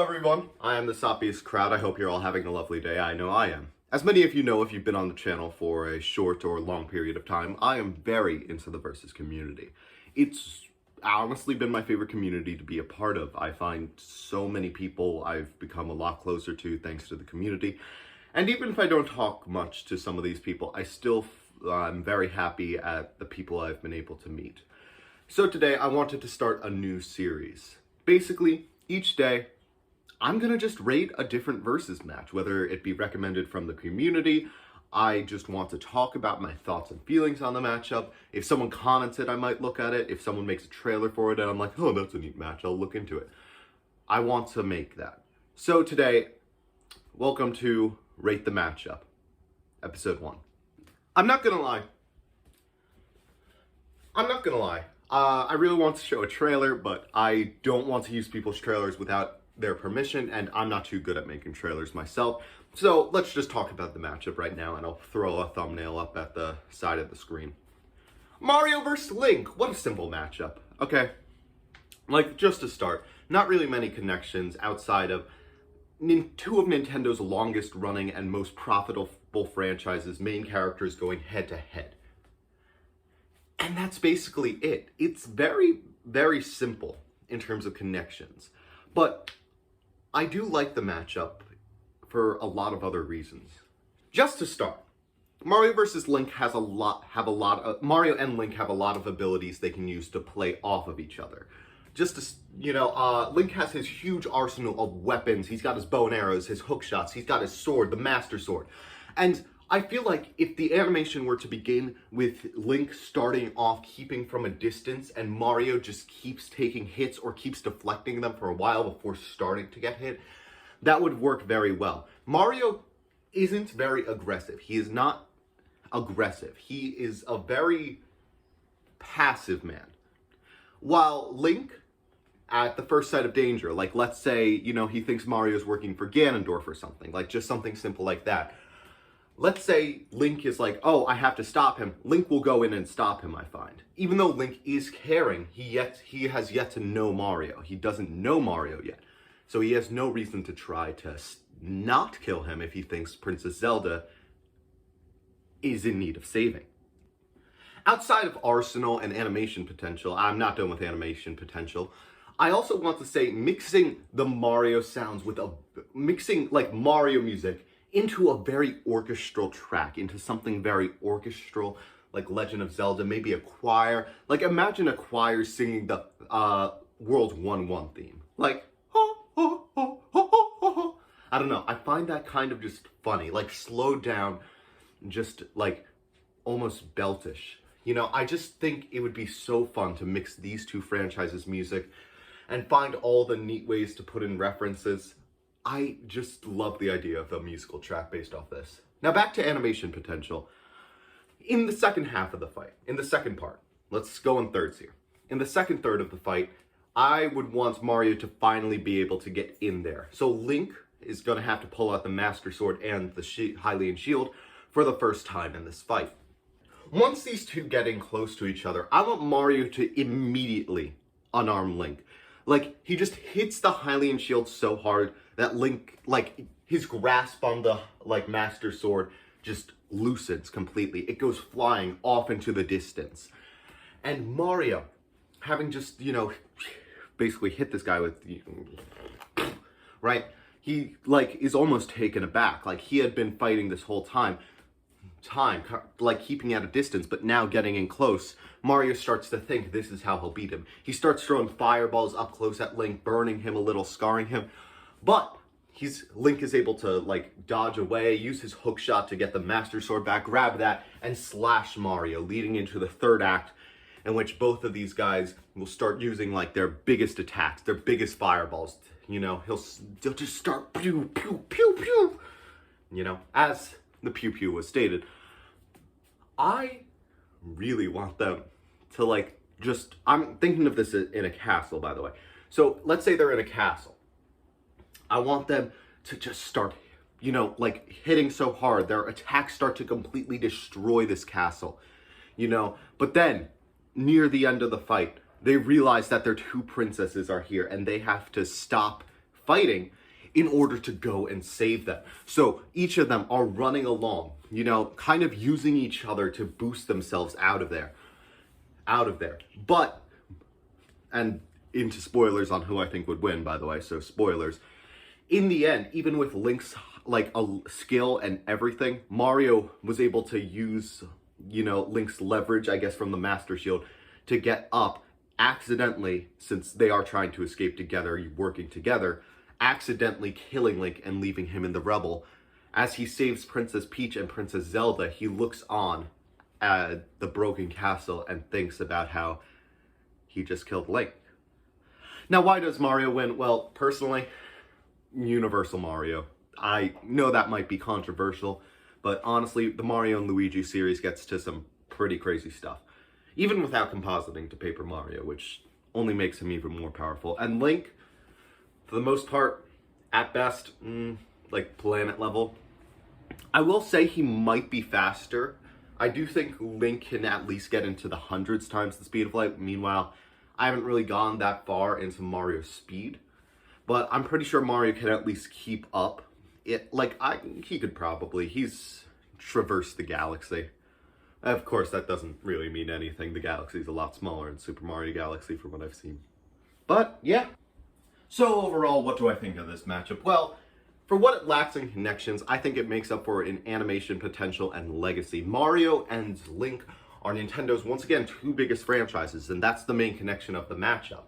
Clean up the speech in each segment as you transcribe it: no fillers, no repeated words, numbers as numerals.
Hello everyone, I am the Soppiest Crowd. I hope you're all having a lovely day. I know I am. As many of you know if you've been on the channel for a short or long period of time, I am very into the Versus community. It's honestly been my favorite community to be a part of. I find so many people I've become a lot closer to thanks to the community. And even if I don't talk much to some of these people, I'm very happy at the people I've been able to meet. So today I wanted to start a new series. Basically, each day, I'm gonna just rate a different Versus match, whether it be recommended from the community. I just want to talk about my thoughts and feelings on the matchup. If someone comments it, I might look at it. If someone makes a trailer for it and I'm like, oh, that's a neat match, I'll look into it. I want to make that. So today, welcome to Rate the Matchup, episode 1. I'm not gonna lie. I really want to show a trailer, but I don't want to use people's trailers without their permission, and I'm not too good at making trailers myself. So let's just talk about the matchup right now, and I'll throw a thumbnail up at the side of the screen. Mario vs. Link, what a simple matchup. Okay, like just to start, not really many connections outside of two of Nintendo's longest running and most profitable franchises, main characters going head to head. And that's basically it. It's very, very simple in terms of connections. But I do like the matchup for a lot of other reasons. Just to start, Mario vs. Link Mario and Link have a lot of abilities they can use to play off of each other. Link has his huge arsenal of weapons. He's got his bow and arrows, his hook shots, he's got his sword, the Master Sword. And I feel like if the animation were to begin with Link starting off keeping from a distance and Mario just keeps taking hits or keeps deflecting them for a while before starting to get hit, that would work very well. Mario isn't very aggressive. He is not aggressive. He is a very passive man. While Link, at the first sight of danger, like let's say, he thinks Mario's working for Ganondorf or something, like just something simple like that. Let's say Link is like, oh, I have to stop him. Link will go in and stop him, I find. Even though Link is caring, he has yet to know Mario. He doesn't know Mario yet. So he has no reason to try to not kill him if he thinks Princess Zelda is in need of saving. Outside of arsenal and animation potential, I'm not done with animation potential, I also want to say mixing the Mario sounds with mixing like Mario music into a very orchestral track, into something very orchestral, like Legend of Zelda, maybe a choir. Like, imagine a choir singing the World 1-1 theme. Like, ho, ho, ho, ho, ho, ho. I don't know, I find that kind of just funny, like slowed down, just like almost beltish. I just think it would be so fun to mix these two franchises' music and find all the neat ways to put in references. I just love the idea of a musical track based off this. Now back to animation potential. In the second half of the fight, in the second part, let's go in thirds here. In the second third of the fight, I would want Mario to finally be able to get in there. So Link is going to have to pull out the Master Sword and the Hylian Shield for the first time in this fight. Once these two get in close to each other, I want Mario to immediately unarm Link. Like, he just hits the Hylian Shield so hard that Link, like, his grasp on the, Master Sword just loosens completely. It goes flying off into the distance. And Mario, having just, basically hit this guy with, right? He, is almost taken aback. Like, he had been fighting this whole time, keeping at a distance, but now getting in close, Mario starts to think this is how he'll beat him. He starts throwing fireballs up close at Link, burning him a little, scarring him, but Link is able to, dodge away, use his hook shot to get the Master Sword back, grab that, and slash Mario, leading into the third act, in which both of these guys will start using, their biggest attacks, their biggest fireballs. They'll just start pew, pew, pew, pew, as the pew pew was stated. I really want them to I'm thinking of this in a castle, by the way. So let's say they're in a castle. I want them to just start, hitting so hard. Their attacks start to completely destroy this castle, But then, near the end of the fight, they realize that their two princesses are here and they have to stop fighting in order to go and save them. So each of them are running along, you know, kind of using each other to boost themselves out of there. But, and into spoilers on who I think would win, by the way, so spoilers. In the end, even with Link's like a skill and everything, Mario was able to use, you know, Link's leverage, I guess, from the Master Shield to get up accidentally, since they are trying to escape together, working together, accidentally killing Link and leaving him in the rubble. As he saves Princess Peach and Princess Zelda, he looks on at the broken castle and thinks about how he just killed Link. Now, why does Mario win? Well, personally, Universal Mario. I know that might be controversial, but honestly, the Mario and Luigi series gets to some pretty crazy stuff. Even without compositing to Paper Mario, which only makes him even more powerful. And Link, for the most part, at best, like planet level. I will say he might be faster. I do think Link can at least get into the hundreds times the speed of light. Meanwhile, I haven't really gone that far into Mario's speed, but I'm pretty sure Mario can at least keep up. He could probably. He's traversed the galaxy. Of course, that doesn't really mean anything. The galaxy's a lot smaller in Super Mario Galaxy from what I've seen. But, yeah. So overall, what do I think of this matchup? Well, for what it lacks in connections, I think it makes up for it in animation potential and legacy. Mario and Link are Nintendo's, once again, two biggest franchises, and that's the main connection of the matchup.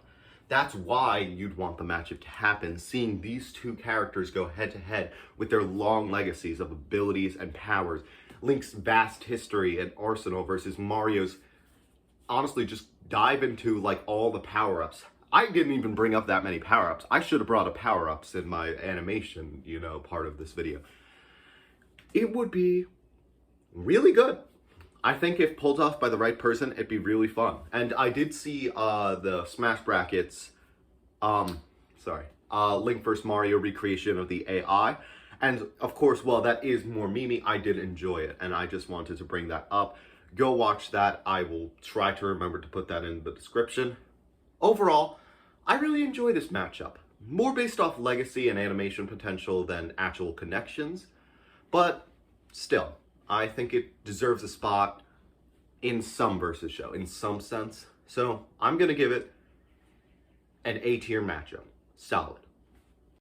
That's why you'd want the matchup to happen, seeing these two characters go head-to-head with their long legacies of abilities and powers. Link's vast history and arsenal versus Mario's, honestly, just dive into, like, all the power-ups. I didn't even bring up that many power-ups. I should have brought up power-ups in my animation, you know, part of this video. It would be really good. I think if pulled off by the right person, it'd be really fun. And I did see the Smash Brackets, Link vs. Mario recreation of the AI. And of course, while that is more memey, I did enjoy it. And I just wanted to bring that up. Go watch that. I will try to remember to put that in the description. Overall, I really enjoy this matchup. More based off legacy and animation potential than actual connections. But still, I think it deserves a spot in some versus show, in some sense. So I'm going to give it an A-tier matchup. Solid.